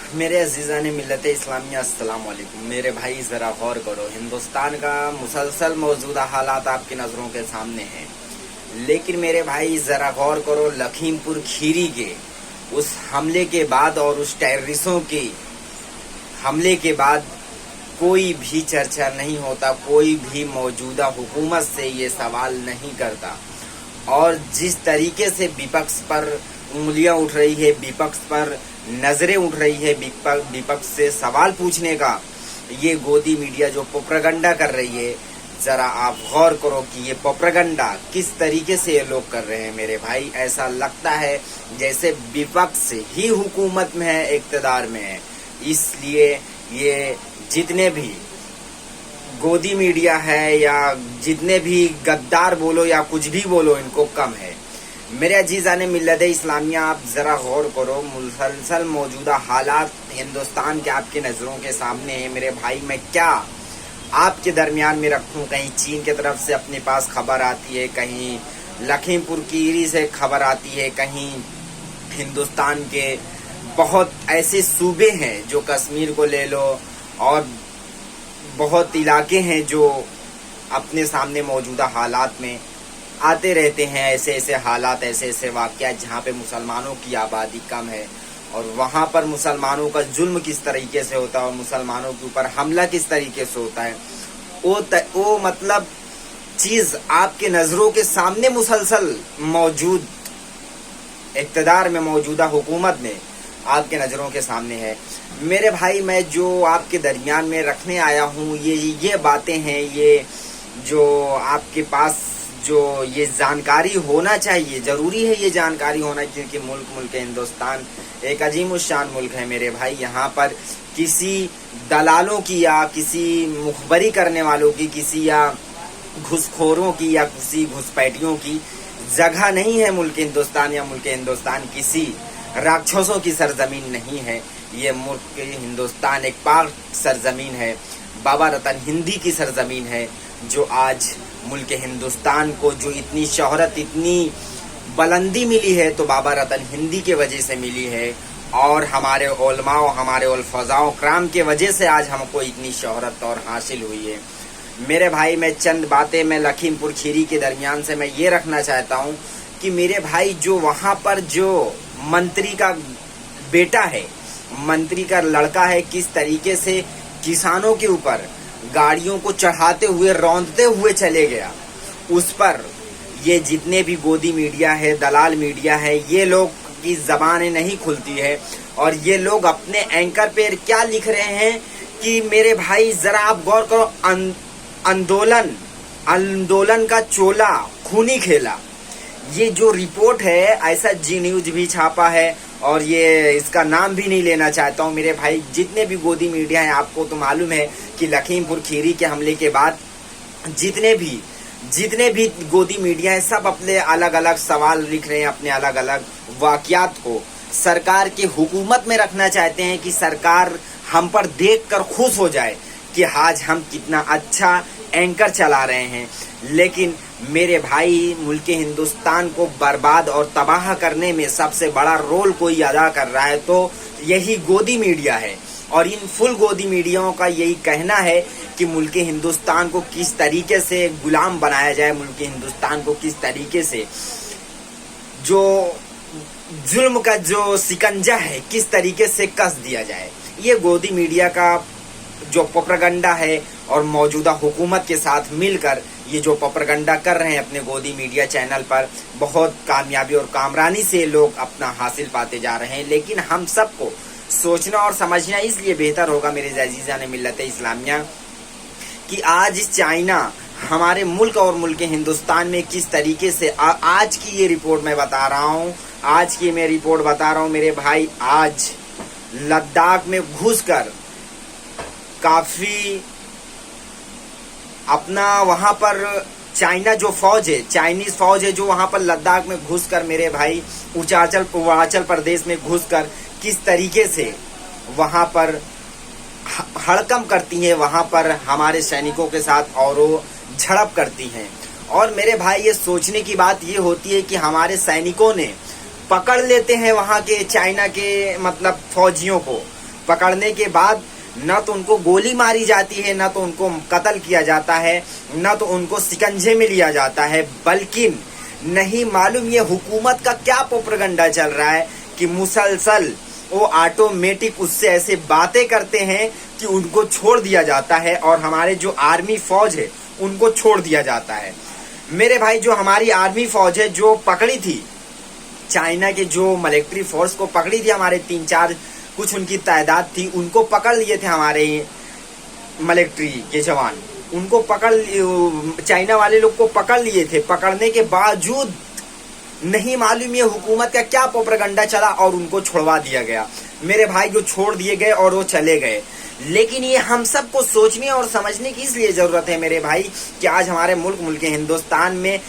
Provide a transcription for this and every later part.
मेरे अजीज़ान मिल्लत इस्लामिया अस्सलाम वालेकुम। मेरे भाई ज़रा गौर करो, हिंदुस्तान का मुसलसल मौजूदा हालात आपकी नज़रों के सामने हैं। लेकिन मेरे भाई ज़रा गौर करो, लखीमपुर खीरी के उस हमले के बाद और उस टेररिस्टों के हमले के बाद कोई भी चर्चा नहीं होता, कोई भी मौजूदा हुकूमत से ये सवाल नहीं करता। और जिस तरीके से विपक्ष पर उंगलियां उठ रही है, विपक्ष पर नजरें उठ रही है, विपक्ष से सवाल पूछने का ये गोदी मीडिया जो प्रोपेगेंडा कर रही है, जरा आप गौर करो कि ये प्रोपेगेंडा किस तरीके से ये लोग कर रहे हैं। मेरे भाई ऐसा लगता है जैसे विपक्ष ही हुकूमत में है, इक़्तिदार में है। इसलिए ये जितने भी गोदी मीडिया है या जितने भी गद्दार बोलो या कुछ भी बोलो, इनको कम है। मेरे अजीज़ान मिल्लत इस्लामिया, आप ज़रा गौर करो, मुसलसल मौजूदा हालात हिंदुस्तान के आपके नज़रों के सामने है। मेरे भाई मैं क्या आपके दरमियान में रखूं? कहीं चीन की तरफ से अपने पास खबर आती है, कहीं लखीमपुर खीरी से खबर आती है, कहीं हिंदुस्तान के बहुत ऐसे सूबे हैं जो कश्मीर को ले लो और बहुत इलाके हैं जो अपने सामने मौजूदा हालात में आते रहते हैं। ऐसे ऐसे हालात, ऐसे ऐसे वाक़यात जहाँ पे मुसलमानों की आबादी कम है और वहाँ पर मुसलमानों का जुल्म किस तरीके से होता है और मुसलमानों के ऊपर हमला किस तरीके से होता है, वो मतलब चीज़ आपके नज़रों के सामने मुसलसल मौजूद इक़्तिदार में मौजूदा हुकूमत में आपके नज़रों के सामने है। मेरे भाई मैं जो आपके दरमियान में रखने आया हूँ, ये बातें हैं, ये जो आपके पास जो ये जानकारी होना चाहिए, ज़रूरी है ये जानकारी होना, क्योंकि मुल्क हिंदुस्तान एक अजीम शान मुल्क है। मेरे भाई यहाँ पर किसी दलालों की या किसी मुखबरी करने वालों की, किसी या घुसखोरों की या किसी घुसपैठियों की जगह नहीं है। मुल्क हिंदुस्तान या मुल्क हिंदुस्तान किसी राक्षसों की सरजमीन नहीं है। ये मुल्क हिंदुस्तान एक पाक सरजमीन है, बाबा रतन हिंदी की सरजमीन है, जो आज मुल्क हिंदुस्तान को जो इतनी शोहरत, इतनी बुलंदी मिली है तो बाबा रतन हिंदी के वजह से मिली है। और हमारे उलमाओं, हमारे उलफज़ाओं कराम के वजह से आज हमको इतनी शोहरत और हासिल हुई है। मेरे भाई मैं चंद बातें मैं लखीमपुर खीरी के दरमियान से मैं ये रखना चाहता हूँ कि मेरे भाई जो वहाँ पर जो मंत्री का बेटा है, मंत्री का लड़का है, किस तरीके से किसानों के ऊपर गाड़ियों को चढ़ाते हुए, रौंदते हुए चले गया, उस पर ये जितने भी गोदी मीडिया है, दलाल मीडिया है, ये लोग की ज़बानें नहीं खुलती है। और ये लोग अपने एंकर पे क्या लिख रहे हैं कि मेरे भाई ज़रा आप गौर करो, आंदोलन का चोला खूनी खेला। ये जो रिपोर्ट है, ऐसा जी न्यूज भी छापा है और ये इसका नाम भी नहीं लेना चाहता हूँ। मेरे भाई जितने भी गोदी मीडिया हैं, आपको तो मालूम है कि लखीमपुर खीरी के हमले के बाद जितने भी गोदी मीडिया हैं, सब अपने अलग अलग सवाल लिख रहे हैं, अपने अलग अलग वाक़यात को सरकार की हुकूमत में रखना चाहते हैं कि सरकार हम पर देखकर खुश हो जाए कि आज हम कितना अच्छा एंकर चला रहे हैं। लेकिन मेरे भाई मुल्क हिंदुस्तान को बर्बाद और तबाह करने में सबसे बड़ा रोल कोई अदा कर रहा है तो यही गोदी मीडिया है। और इन फुल गोदी मीडियाओं का यही कहना है कि मुल्क हिंदुस्तान को किस तरीके से गुलाम बनाया जाए, मुल्क हिंदुस्तान को किस तरीके से जो जुल्म का जो सिकंजा है किस तरीके से कस दिया जाए। ये गोदी मीडिया का जो प्रोपेगेंडा है और मौजूदा हुकूमत के साथ मिलकर ये जो प्रोपेगेंडा कर रहे हैं अपने गोदी मीडिया चैनल पर, बहुत कामयाबी और कामरानी से लोग अपना हासिल पाते जा रहे हैं। लेकिन हम सबको सोचना और समझना इसलिए बेहतर होगा मेरे अज़ीज़ान मिल्लत इस्लामिया कि आज चाइना हमारे मुल्क और मुल्क हिंदुस्तान में किस तरीके से आज की ये रिपोर्ट मैं बता रहा हूँ, आज की मैं रिपोर्ट बता रहा हूँ मेरे भाई। आज लद्दाख में घुसकर काफ़ी अपना वहाँ पर चाइना जो फौज है, चाइनीज़ फौज है जो वहाँ पर लद्दाख में घुसकर मेरे भाई अरुणाचल प्रदेश में घुसकर किस तरीके से वहाँ पर हड़कंप करती हैं, वहाँ पर हमारे सैनिकों के साथ और वो झड़प करती हैं। और मेरे भाई ये सोचने की बात ये होती है कि हमारे सैनिकों ने पकड़ लेते हैं वहाँ के चाइना के मतलब फौजियों को, पकड़ने के बाद न तो उनको गोली मारी जाती है, न तो उनको कत्ल किया जाता है, न तो उनको शिकंजे में लिया जाता है, बल्कि नहीं मालूम ये हुकूमत का क्या प्रोपेगेंडा चल रहा है कि मुसलसल वो ऑटोमेटिक उससे ऐसे बातें करते हैं कि उनको छोड़ दिया जाता है, और हमारे जो आर्मी फौज है उनको छोड़ दिया जाता है। मेरे भाई जो हमारी आर्मी फौज है जो पकड़ी थी चाइना के जो मिलिट्री फोर्स को पकड़ी थी, हमारे 3-4 कुछ उनकी तादाद थी, उनको पकड़ लिए थे हमारे मिलिट्री के जवान, उनको पकड़ चाइना वाले लोग को पकड़ लिए थे। पकड़ने के बावजूद नहीं मालूम ये हुकूमत का क्या प्रोपेगेंडा चला और उनको छोड़वा दिया गया। मेरे भाई जो छोड़ दिए गए और वो चले गए। लेकिन ये हम सबको सोचने और समझने की इसलिए जरूरत है मेरे भाई कि आज हमारे मुल्क हिंदुस्तान में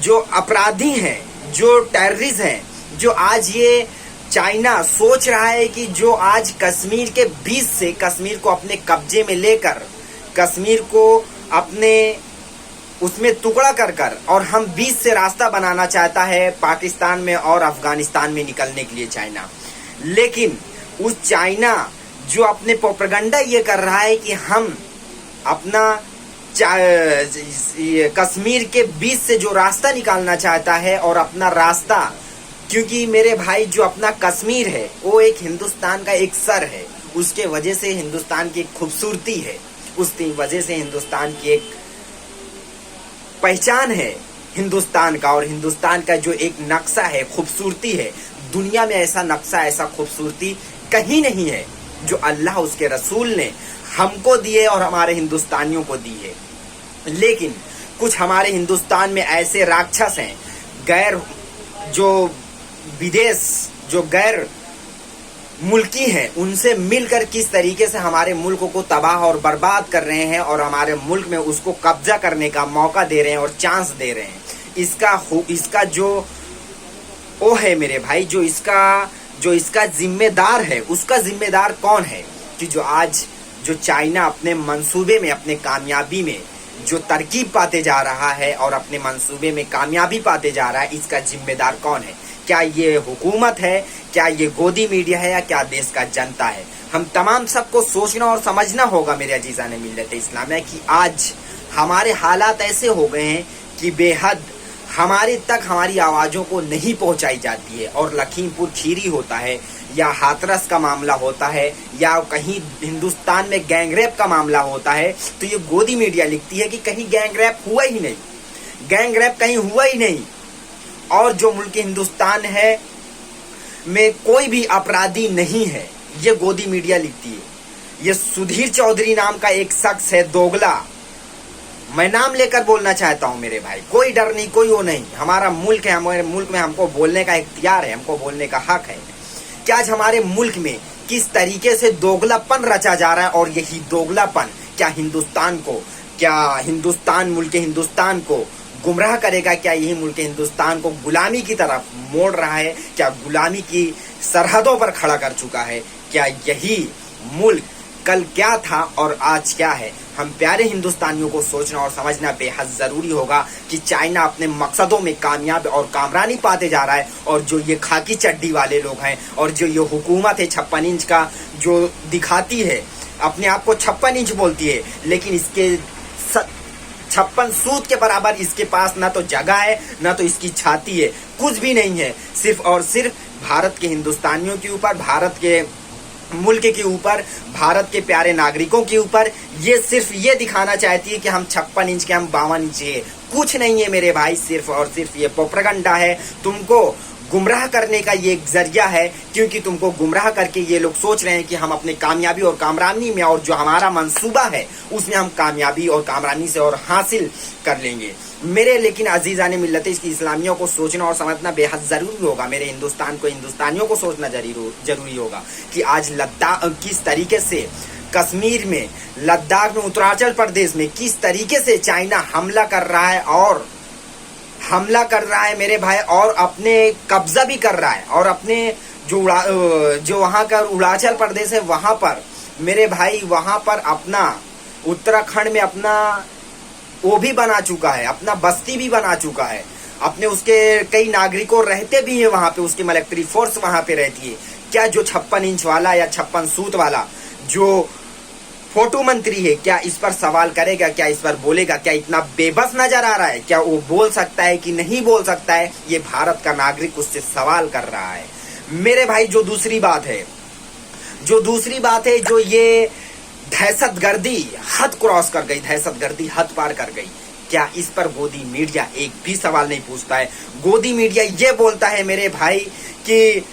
जो अपराधी हैं, जो टेररिस्ट हैं, जो आज ये चाइना सोच रहा है कि जो आज कश्मीर के बीच से कश्मीर को अपने कब्जे में लेकर कश्मीर को अपने उसमें टुकड़ा कर और हम बीच से रास्ता बनाना चाहता है पाकिस्तान में और अफगानिस्तान में निकलने के लिए चाइना। लेकिन उस चाइना जो अपने प्रोपेगेंडा ये कर रहा है कि हम अपना कश्मीर के बीच से जो रास्ता निकालना चाहता है और अपना रास्ता, क्योंकि मेरे भाई जो अपना कश्मीर है वो एक हिंदुस्तान का एक सर है, उसके वजह से हिंदुस्तान की एक खूबसूरती है, उसकी वजह से हिंदुस्तान की एक पहचान है हिंदुस्तान का, और हिंदुस्तान का जो एक नक्शा है, खूबसूरती है, दुनिया में ऐसा नक्शा ऐसा खूबसूरती कहीं नहीं है जो अल्लाह उसके रसूल ने हमको दिए और हमारे हिंदुस्तानियों को दी है। लेकिन कुछ हमारे हिंदुस्तान में ऐसे राक्षस हैं, गैर जो विदेश जो गैर मुल्की हैं, उनसे मिलकर किस तरीके से हमारे मुल्क को तबाह और बर्बाद कर रहे हैं और हमारे मुल्क में उसको कब्जा करने का मौका दे रहे हैं और चांस दे रहे हैं। इसका जो वो है मेरे भाई, जो इसका जिम्मेदार है, उसका जिम्मेदार कौन है कि जो आज जो चाइना अपने मंसूबे में, अपने कामयाबी में जो तरकीब पाते जा रहा है और अपने मंसूबे में कामयाबी पाते जा रहा है, इसका जिम्मेदार कौन है? क्या ये हुकूमत है, क्या ये गोदी मीडिया है, या क्या देश का जनता है? हम तमाम सबको सोचना और समझना होगा मेरे अजीज़ान मिल्लत इस्लामिया कि आज हमारे हालात ऐसे हो गए हैं कि बेहद हमारे तक हमारी आवाज़ों को नहीं पहुंचाई जाती है, और लखीमपुर खीरी होता है या हाथरस का मामला होता है या कहीं हिंदुस्तान में गैंगरेप का मामला होता है, तो ये गोदी मीडिया लिखती है कि कहीं गैंगरेप हुआ ही नहीं, गैंगरेप कहीं हुआ ही नहीं। और जो मुल्क हिंदुस्तान है में कोई भी अपराधी नहीं है, ये गोदी मीडिया लिखती है। ये सुधीर चौधरी नाम का एक शख्स है, दोगला, मैं नाम लेकर बोलना चाहता हूं मेरे भाई, कोई डर नहीं, कोई वो नहीं, हमारा मुल्क है, हमारे मुल्क में हमको बोलने का इख्तियार है, हमको बोलने का हक है कि आज हमारे मुल्क में किस तरीके से दोगलापन रचा जा रहा है, और यही दोगलापन क्या हिंदुस्तान को, क्या मुल्क हिंदुस्तान को गुमराह करेगा? क्या यही मुल्क हिंदुस्तान को गुलामी की तरफ मोड़ रहा है? क्या गुलामी की सरहदों पर खड़ा कर चुका है? क्या यही मुल्क कल क्या था और आज क्या है? हम प्यारे हिंदुस्तानियों को सोचना और समझना बेहद जरूरी होगा कि चाइना अपने मकसदों में कामयाब और कामरानी पाते जा रहा है, और जो ये खाकी चड्डी वाले लोग हैं और जो ये हुकूमत है 56 इंच का जो दिखाती है, अपने आप को 56 इंच बोलती है, लेकिन इसके 56 सूत के बराबर इसके पास ना तो जगह है, ना तो इसकी छाती है, कुछ भी नहीं है। सिर्फ और सिर्फ भारत के हिंदुस्तानियों के ऊपर, भारत के मुल्क के ऊपर, भारत के प्यारे नागरिकों के ऊपर ये सिर्फ ये दिखाना चाहती है कि हम 56 इंच के, हम 52 इंच के, कुछ नहीं है मेरे भाई। सिर्फ और सिर्फ ये प्रोपेगेंडा है, तुमको गुमराह करने का ये एक जरिया है, क्योंकि तुमको गुमराह करके ये लोग सोच रहे हैं कि हम अपने कामयाबी और कामरानी में, और जो हमारा मंसूबा है उसमें हम कामयाबी और कामरानी से और हासिल कर लेंगे मेरे। लेकिन अजीज़ान मिल्लत इस्लामियों को सोचना और समझना बेहद ज़रूरी होगा, मेरे हिंदुस्तान को, हिंदुस्तानियों को सोचना जरूरी होगा कि आज लद्दाख किस तरीके से, कश्मीर में, लद्दाख में, उत्तरांचल प्रदेश में किस तरीके से चाइना हमला कर रहा है, और हमला कर रहा है मेरे भाई, और अपने कब्जा भी कर रहा है, और अपने जो वहाँ का अरुणाचल प्रदेश है वहाँ पर मेरे भाई, वहाँ पर अपना उत्तराखंड में अपना वो भी बना चुका है, अपना बस्ती भी बना चुका है, अपने उसके कई नागरिकों रहते भी हैं वहाँ पे, उसकी मिलिट्री फोर्स वहाँ पे रहती है। क्या जो 56 इंच वाला या 56 सूत वाला जो फोटो मंत्री है, क्या इस पर सवाल करेगा, क्या इस पर बोलेगा? क्या इतना बेबस नजर आ रहा है? क्या वो बोल सकता है कि नहीं बोल सकता है? ये भारत का नागरिक उससे सवाल कर रहा है। मेरे भाई जो दूसरी बात है, जो ये दहशतगर्दी हद क्रॉस कर गई, दहशतगर्दी हद पार कर गई, क्या इस पर गोदी मीडिया एक भी सवाल नहीं पूछता है? गोदी मीडिया ये बोलता है मेरे भाई कि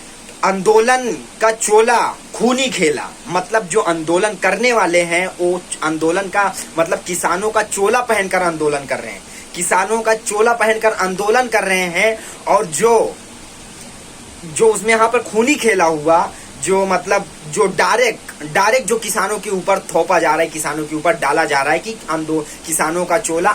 आंदोलन का चोला खूनी खेला, मतलब जो आंदोलन करने वाले हैं वो आंदोलन का मतलब किसानों का चोला पहनकर आंदोलन कर रहे हैं, किसानों का चोला पहनकर आंदोलन कर रहे हैं। और जो उसमें यहाँ पर खूनी खेला हुआ, जो मतलब जो डायरेक्ट जो किसानों के ऊपर थोपा जा रहा है, किसानों के ऊपर डाला जा रहा है कि किसानों का चोला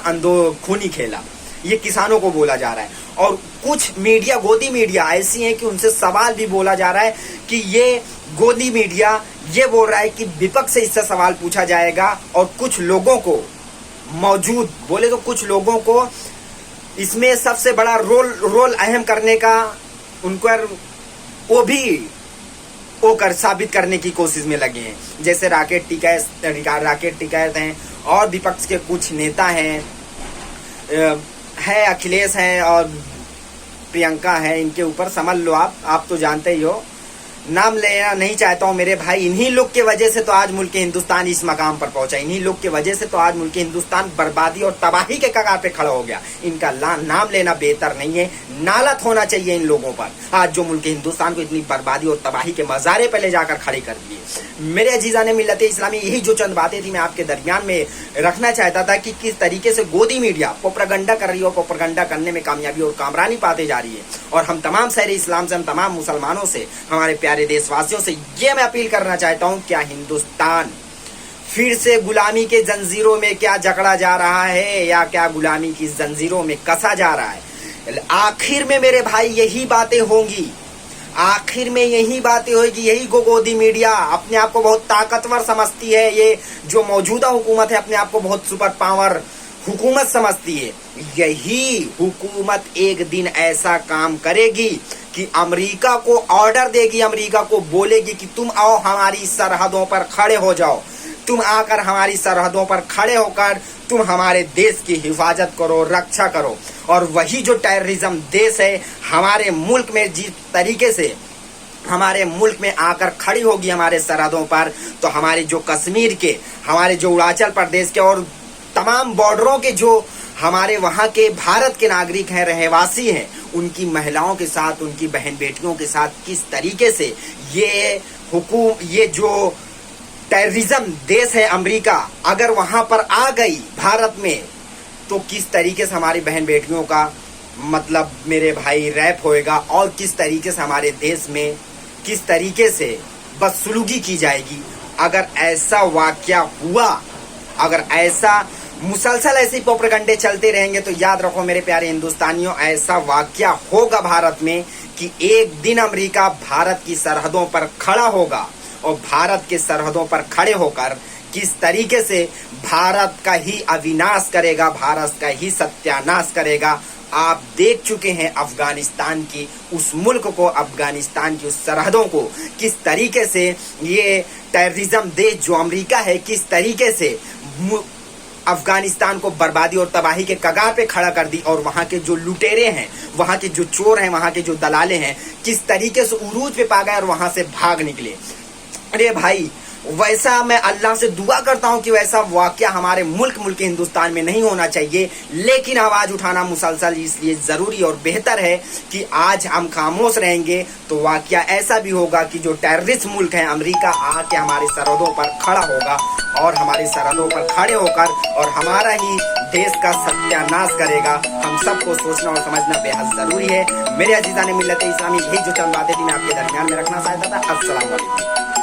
खूनी खेला, ये किसानों को बोला जा रहा है। और कुछ मीडिया, गोदी मीडिया ऐसी है कि उनसे सवाल भी बोला जा रहा है कि ये गोदी मीडिया ये बोल रहा है कि विपक्ष से इससे सवाल पूछा जाएगा। और कुछ लोगों को मौजूद बोले तो कुछ लोगों को इसमें सबसे बड़ा रोल अहम करने का वो भी कर साबित करने की कोशिश में लगे हैं, जैसे राकेश टिकैत हैं और विपक्ष के कुछ नेता हैं, अखिलेश हैं और प्रियंका है। इनके ऊपर समझ लो, आप तो जानते ही हो, नाम लेना नहीं चाहता हूँ मेरे भाई। इन्हीं लोग के वजह से तो आज मुल्क हिंदुस्तान इस मकाम पर पहुंचा, इन्हीं लोग के वजह से तो आज मुल्क हिंदुस्तान बर्बादी और तबाही के कगार पे खड़ा हो गया। इनका नाम लेना बेहतर नहीं है, नालत होना चाहिए इन लोगों पर, आज जो मुल्क हिंदुस्तान को इतनी बर्बादी और तबाही के मजारे पे ले जाकर खड़े कर दिए। मेरे अजीज़ान मिल्लत इस्लामी, यही जो चंद बातें थी मैं आपके दरमियान में रखना चाहता था कि किस तरीके से गोदी मीडिया प्रोपेगेंडा कर रही है और प्रोपेगेंडा करने में कामयाबी और कामरानी पाते जा रही है। और हम तमाम शहरी इस्लाम से, हम तमाम मुसलमानों से, हमारे प्यारे देशवासियों से ये मैं अपील करना चाहता हूँ, क्या हिंदुस्तान फिर से गुलामी के जंजीरों में क्या जकड़ा जा रहा है या क्या गुलामी की जंजीरों में कसा जा रहा है? आखिर में मेरे भाई यही बातें होंगी, आखिर में यही बातें होगी। यही गोदी मीडिया अपने आप को बहुत ताकतवर समझती है, ये जो मौजूदा हुकूमत है अपने आप को बहुत सुपर पावर हुकूमत समझती है। यही हुकूमत एक दिन ऐसा काम करेगी कि अमेरिका को ऑर्डर देगी, अमेरिका को बोलेगी कि तुम आओ हमारी सरहदों पर खड़े हो जाओ, तुम आकर हमारी सरहदों पर खड़े होकर तुम हमारे देश की हिफाजत करो, रक्षा करो। और वही जो टेररिज्म देश है हमारे मुल्क में जिस तरीके से हमारे मुल्क में आकर खड़ी होगी हमारे सरहदों पर, तो हमारे जो कश्मीर के, हमारे जो अरुणाचल प्रदेश के और तमाम बॉर्डरों के जो हमारे वहाँ के भारत के नागरिक हैं, रहवासी हैं, उनकी महिलाओं के साथ, उनकी बहन बेटियों के साथ किस तरीके से ये जो टेररिज्म देश है अमेरिका, अगर वहां पर आ गई भारत में, तो किस तरीके से हमारी बहन बेटियों का मतलब मेरे भाई रैप होएगा और किस तरीके से हमारे देश में किस तरीके से बदसलूकी की जाएगी। अगर ऐसा वाकया हुआ, अगर ऐसा मुसलसल ऐसे प्रोपेगेंडे चलते रहेंगे, तो याद रखो मेरे प्यारे हिंदुस्तानियों, ऐसा वाकया होगा भारत में कि एक दिन अमेरिका भारत की सरहदों पर खड़ा होगा और भारत के सरहदों पर खड़े होकर किस तरीके से भारत का ही अविनाश करेगा, भारत का ही सत्यानाश करेगा। आप देख चुके हैं अफगानिस्तान की उस मुल्क को, अफगानिस्तान की उस सरहदों को, किस तरीके से ये टेररिज्म देश जो अमेरिका है, किस तरीके से अफगानिस्तान को बर्बादी और तबाही के कगार पे खड़ा कर दी। और वहाँ के जो लुटेरे हैं, वहाँ के जो चोर हैं, वहाँ के जो दलाले हैं, किस तरीके से उरूज पे पा गए और वहाँ से भाग निकले। अरे भाई, वैसा मैं अल्लाह से दुआ करता हूं कि वैसा वाकया हमारे मुल्क हिंदुस्तान में नहीं होना चाहिए। लेकिन आवाज उठाना मुसलसल इसलिए जरूरी और बेहतर है कि आज हम खामोश रहेंगे तो वाकया ऐसा भी होगा कि जो टेररिस्ट मुल्क है अमेरिका आके हमारे सरहदों पर खड़ा होगा और हमारे सरहदों पर खड़े होकर और हमारा ही देश का सत्यानाश करेगा। हम सबको सोचना और समझना बेहद जरूरी है। मेरे अजीज़ान मिल्लत इस्लामी, यही जो चंद बातें थी मैं आपके दरमियान में रखना चाहता था। अस्सलाम वालेकुम।